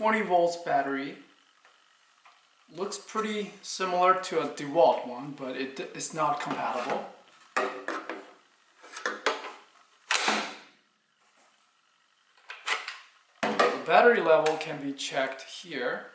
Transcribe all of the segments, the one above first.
20 volts battery. Looks pretty similar to a DeWalt one, but it's not compatible. The battery level can be checked here.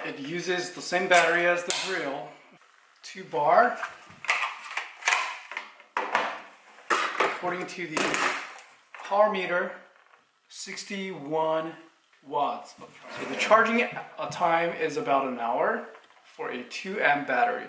It uses the same battery as the drill. 2 bar. According to the power meter, 61 watts. So the charging time is about an hour for a 2 amp battery.